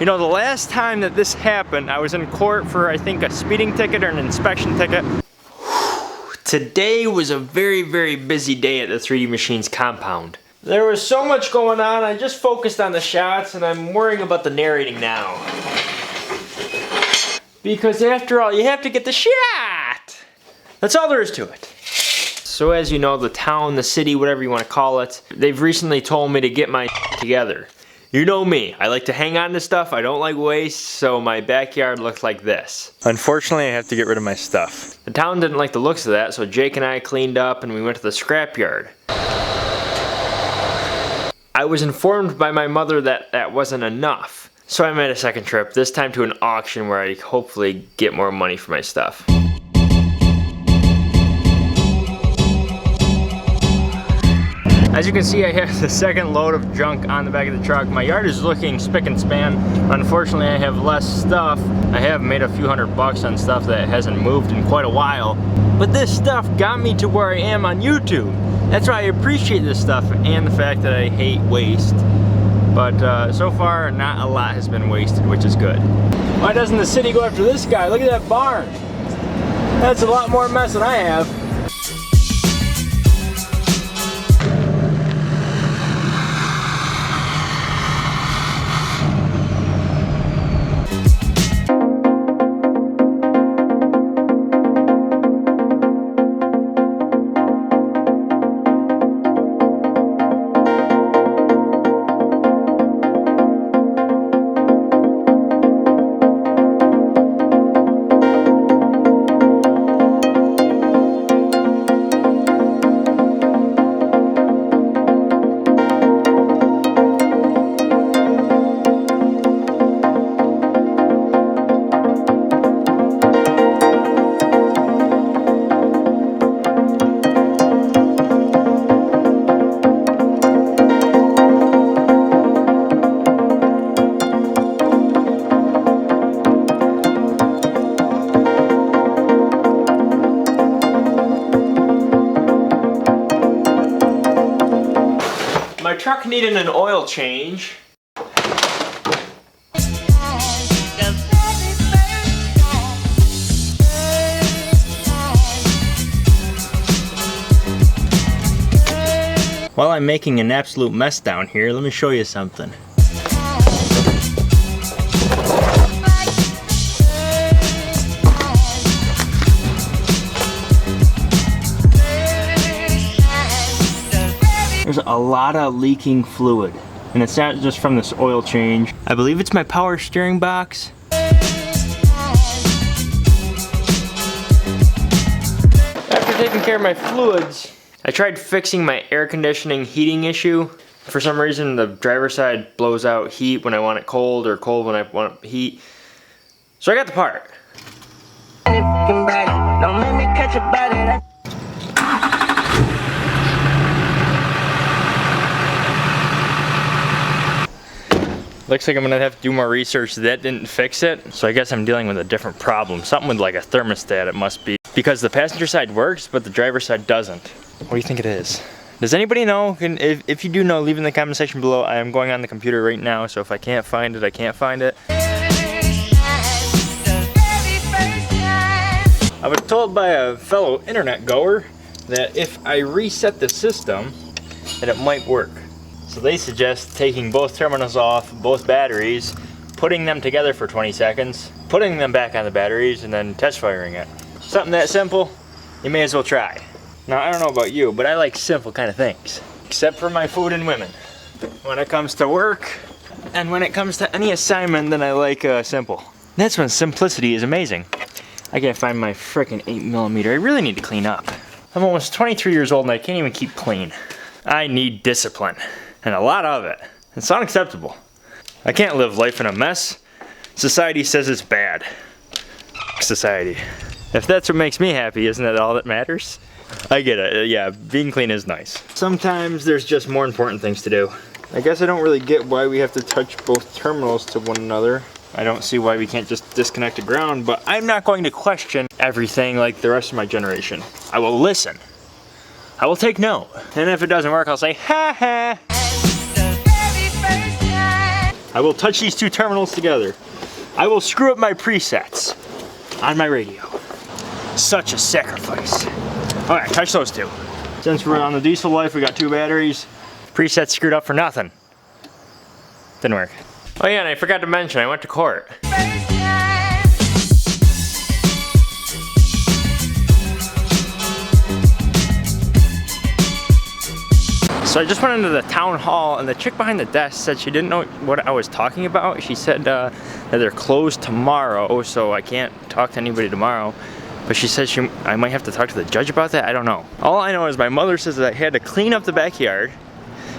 You know, the last time that this happened, I was in court for, I think, a speeding ticket or an inspection ticket. Today was a very, very busy day at the 3D Machines compound. There was so much going on, I just focused on the shots, and I'm worrying about the narrating now. Because after all, you have to get the shot! That's all there is to it. So as you know, the town, the city, whatever you want to call it, they've recently told me to get my together. You know me, I like to hang on to stuff, I don't like waste, so my backyard looks like this. Unfortunately, I have to get rid of my stuff. The town didn't like the looks of that, so Jake and I cleaned up and we went to the scrapyard. I was informed by my mother that that wasn't enough, so I made a second trip, this time to an auction where I hopefully get more money for my stuff. As you can see, I have the second load of junk on the back of the truck. My yard is looking spick and span. Unfortunately, I have less stuff. I have made a few $100 on stuff that hasn't moved in quite a while. But this stuff got me to where I am on YouTube. That's why I appreciate this stuff and the fact that I hate waste. But so far, not a lot has been wasted, which is good. Why doesn't the city go after this guy? Look at that barn. That's a lot more mess than I have. My truck needed an oil change. While I'm making an absolute mess down here, let me show you something. There's a lot of leaking fluid, and it's not just from this oil change. I believe it's my power steering box. After taking care of my fluids, I tried fixing my air conditioning heating issue. For some reason, the driver's side blows out heat when I want it cold, or cold when I want it heat. So I got the part. Looks like I'm gonna have to do more research. That didn't fix it, so I guess I'm dealing with a different problem. Something with like a thermostat it must be. Because the passenger side works, but the driver's side doesn't. What do you think it is? Does anybody know? If you do know, leave in the comment section below. I am going on the computer right now, so if I can't find it, I can't find it. I was told by a fellow internet goer that if I reset the system, that it might work. So they suggest taking both terminals off, both batteries, putting them together for 20 seconds, putting them back on the batteries, and then test firing it. Something that simple, you may as well try. Now, I don't know about you, but I like simple kind of things. Except for my food and women. When it comes to work, and when it comes to any assignment, then I like simple. That's when simplicity is amazing. I can't find my frickin' 8mm. I really need to clean up. I'm almost 23 years old and I can't even keep clean. I need discipline. And a lot of it. It's unacceptable. I can't live life in a mess. Society says it's bad. Society. If that's what makes me happy, isn't that all that matters? I get it. Yeah, being clean is nice. Sometimes there's just more important things to do. I guess I don't really get why we have to touch both terminals to one another. I don't see why we can't just disconnect the ground, but I'm not going to question everything like the rest of my generation. I will listen. I will take note. And if it doesn't work, I'll say, ha ha. I I will touch these two terminals together. I will screw up my presets on my radio. Such a sacrifice. All right, touch those two. Since we're on the diesel life, we got 2 batteries. Presets screwed up for nothing. Didn't work. Oh yeah, and I forgot to mention, I went to court. So I just went into the town hall, and the chick behind the desk said she didn't know what I was talking about. She said that they're closed tomorrow, so I can't talk to anybody tomorrow. But she said I might have to talk to the judge about that. I don't know. All I know is my mother says that I had to clean up the backyard.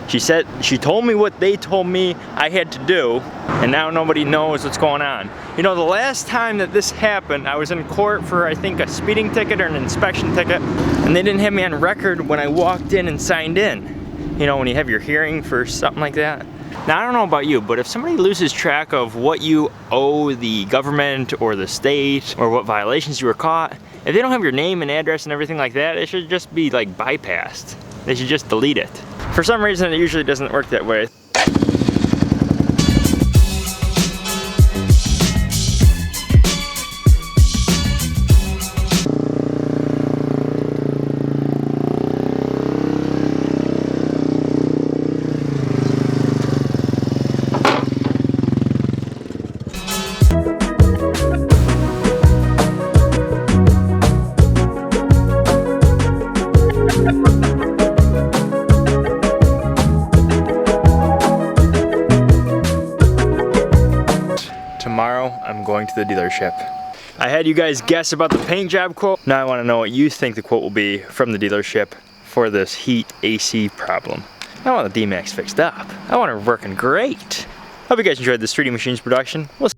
She told me what they told me I had to do, and now nobody knows what's going on. You know, the last time that this happened, I was in court for, I think, a speeding ticket or an inspection ticket, and they didn't have me on record when I walked in and signed in. You know, when you have your hearing for something like that. Now, I don't know about you, but if somebody loses track of what you owe the government or the state or what violations you were caught, if they don't have your name and address and everything like that, it should just be like bypassed. They should just delete it. For some reason, it usually doesn't work that way. Tomorrow, I'm going to the dealership. I had you guys guess about the paint job quote. Now I want to know what you think the quote will be from the dealership for this heat AC problem. I want the D-Max fixed up. I want it working great. Hope you guys enjoyed this 3D Machines production. We'll